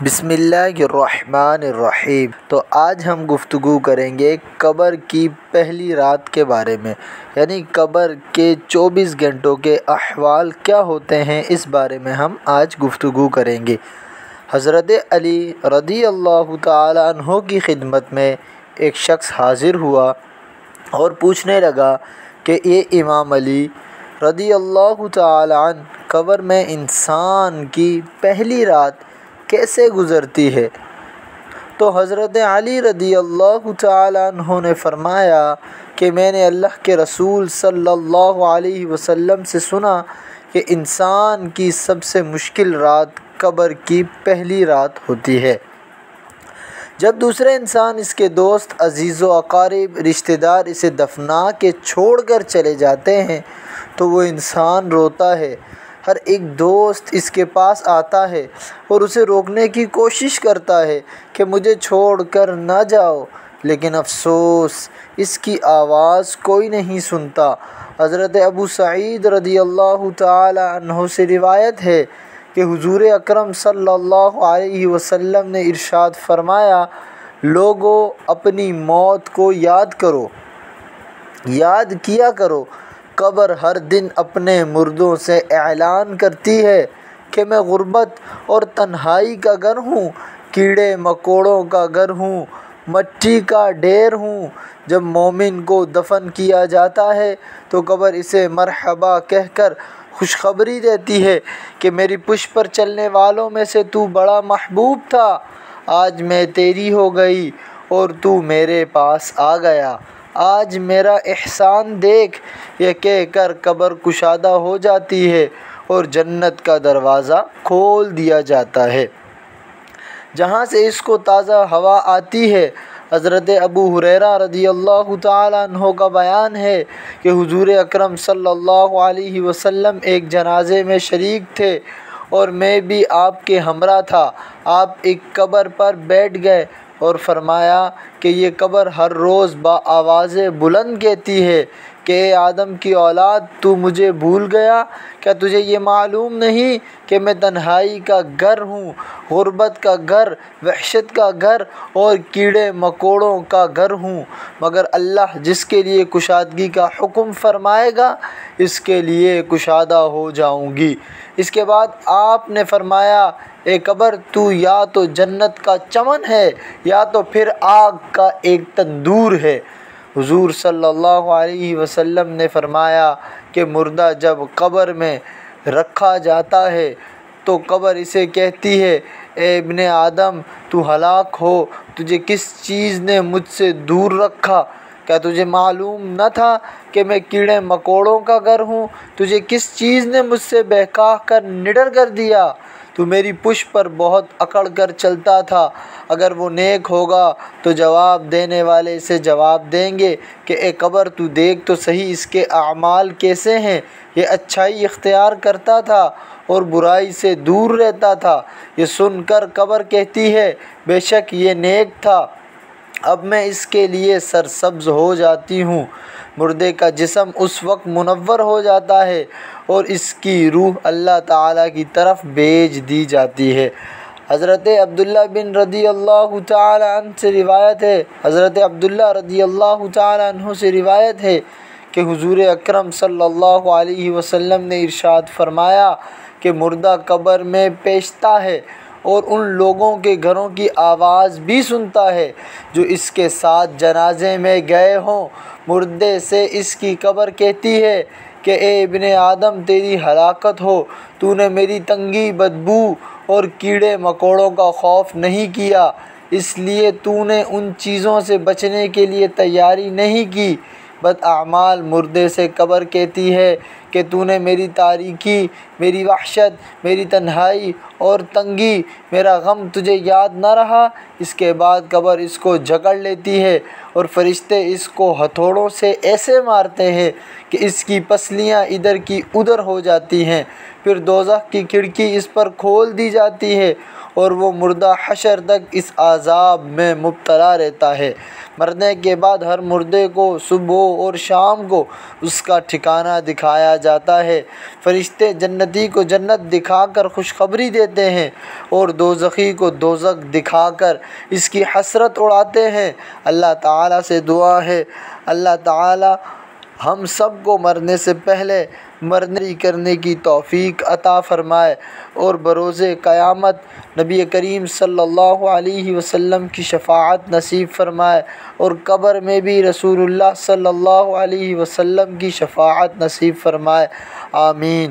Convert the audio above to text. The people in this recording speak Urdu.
بسم اللہ الرحمن الرحیم۔ تو آج ہم گفتگو کریں گے قبر کی پہلی رات کے بارے میں، یعنی قبر کے 24 گھنٹوں کے احوال کیا ہوتے ہیں، اس بارے میں ہم آج گفتگو کریں گے۔ حضرت علی رضی اللہ تعالیٰ عنہ کی خدمت میں ایک شخص حاضر ہوا اور پوچھنے لگا کہ یہ امام علی رضی اللہ تعالیٰ عنہ، قبر میں انسان کی پہلی رات کیسے گزرتی ہے؟ تو حضرت علی رضی اللہ تعالیٰ عنہ نے فرمایا کہ میں نے اللہ کے رسول صلی اللہ علیہ وسلم سے سنا کہ انسان کی سب سے مشکل رات قبر کی پہلی رات ہوتی ہے۔ جب دوسرے انسان، اس کے دوست، عزیز و اقارب، رشتہ دار اسے دفنا کے چھوڑ کر چلے جاتے ہیں تو وہ انسان روتا ہے۔ ہر ایک دوست اس کے پاس آتا ہے اور اسے روکنے کی کوشش کرتا ہے کہ مجھے چھوڑ کر نہ جاؤ، لیکن افسوس اس کی آواز کوئی نہیں سنتا۔ حضرت ابو سعید رضی اللہ تعالی عنہ سے روایت ہے کہ حضور اکرم صلی اللہ علیہ وسلم نے ارشاد فرمایا، لوگو اپنی موت کو یاد کیا کرو۔ قبر ہر دن اپنے مردوں سے اعلان کرتی ہے کہ میں غربت اور تنہائی کا گھر ہوں، کیڑے مکوڑوں کا گھر ہوں، مٹی کا ڈھیر ہوں۔ جب مومن کو دفن کیا جاتا ہے تو قبر اسے مرحبا کہہ کر خوشخبری دیتی ہے کہ میری پشت پر چلنے والوں میں سے تو بڑا محبوب تھا، آج میں تیری ہو گئی اور تو میرے پاس آ گیا، آج میرا احسان دیکھ۔ یہ کہہ کر قبر کشادہ ہو جاتی ہے اور جنت کا دروازہ کھول دیا جاتا ہے، جہاں سے اس کو تازہ ہوا آتی ہے۔ حضرت ابو ہریرہ رضی اللہ تعالیٰ عنہ کا بیان ہے کہ حضور اکرم صلی اللہ علیہ وسلم ایک جنازے میں شریک تھے اور میں بھی آپ کے ہمراہ تھا۔ آپ ایک قبر پر بیٹھ گئے اور فرمایا کہ یہ قبر ہر روز بآواز بلند کہتی ہے کہ اے آدم کی اولاد، تو مجھے بھول گیا؟ کیا تجھے یہ معلوم نہیں کہ میں تنہائی کا گھر ہوں، غربت کا گھر، وحشت کا گھر اور کیڑے مکوڑوں کا گھر ہوں؟ مگر اللہ جس کے لیے کشادگی کا حکم فرمائے گا، اس کے لیے کشادہ ہو جاؤں گی۔ اس کے بعد آپ نے فرمایا، اے قبر، تو یا تو جنت کا چمن ہے یا تو پھر آگ کا ایک تندور ہے۔ حضور صلی اللہ علیہ وسلم نے فرمایا کہ مردہ جب قبر میں رکھا جاتا ہے تو قبر اسے کہتی ہے، اے ابن آدم، تو ہلاک ہو، تجھے کس چیز نے مجھ سے دور رکھا؟ کیا تجھے معلوم نہ تھا کہ میں کیڑے مکوڑوں کا گھر ہوں؟ تجھے کس چیز نے مجھ سے بہکا کر نڈر کر دیا؟ تو میری پشت پر بہت اکڑ کر چلتا تھا۔ اگر وہ نیک ہوگا تو جواب دینے والے اسے جواب دیں گے کہ اے قبر، تو دیکھ تو صحیح اس کے اعمال کیسے ہیں۔ یہ اچھائی اختیار کرتا تھا اور برائی سے دور رہتا تھا۔ یہ سن کر قبر کہتی ہے، بے شک یہ نیک تھا، اب میں اس کے لیے سرسبز ہو جاتی ہوں۔ مردے کا جسم اس وقت منور ہو جاتا ہے اور اس کی روح اللہ تعالیٰ کی طرف بھیج دی جاتی ہے۔ حضرت عبداللہ بن رضی اللہ تعالیٰ عنہ سے روایت ہے، حضرت عبداللہ رضی اللہ تعالیٰ عنہ سے روایت ہے کہ حضور اکرم صلی اللہ علیہ وسلم نے ارشاد فرمایا کہ مردہ قبر میں پیچتا ہے اور ان لوگوں کے گھروں کی آواز بھی سنتا ہے جو اس کے ساتھ جنازے میں گئے ہوں۔ مردے سے اس کی قبر کہتی ہے کہ اے ابن آدم، تیری ہلاکت ہو، تو نے میری تنگی، بدبو اور کیڑے مکوڑوں کا خوف نہیں کیا، اس لیے تو نے ان چیزوں سے بچنے کے لیے تیاری نہیں کی۔ بداعمال مردے سے قبر کہتی ہے کہ تو نے میری تاریکی، میری وحشت، میری تنہائی اور تنگی، میرا غم تجھے یاد نہ رہا۔ اس کے بعد قبر اس کو جکڑ لیتی ہے اور فرشتے اس کو ہتھوڑوں سے ایسے مارتے ہیں کہ اس کی پسلیاں ادھر کی ادھر ہو جاتی ہیں۔ پھر دوزخ کی کھڑکی اس پر کھول دی جاتی ہے اور وہ مردہ حشر تک اس عذاب میں مبتلا رہتا ہے۔ مرنے کے بعد ہر مردے کو صبح اور شام کو اس کا ٹھکانہ دکھایا جاتا ہے۔ فرشتے جنت جنتی کو جنت دکھا کر خوشخبری دیتے ہیں اور دوزخی کو دوزخ دکھا کر اس کی حسرت اڑاتے ہیں۔ اللہ تعالیٰ سے دعا ہے اللہ تعالیٰ ہم سب کو مرنے سے پہلے مرنے کرنے کی توفیق عطا فرمائے اور بروز قیامت نبی کریم صلی اللہ علیہ وسلم کی شفاعت نصیب فرمائے اور قبر میں بھی رسول اللہ صلی اللہ علیہ وسلم کی شفاعت نصیب فرمائے، آمین۔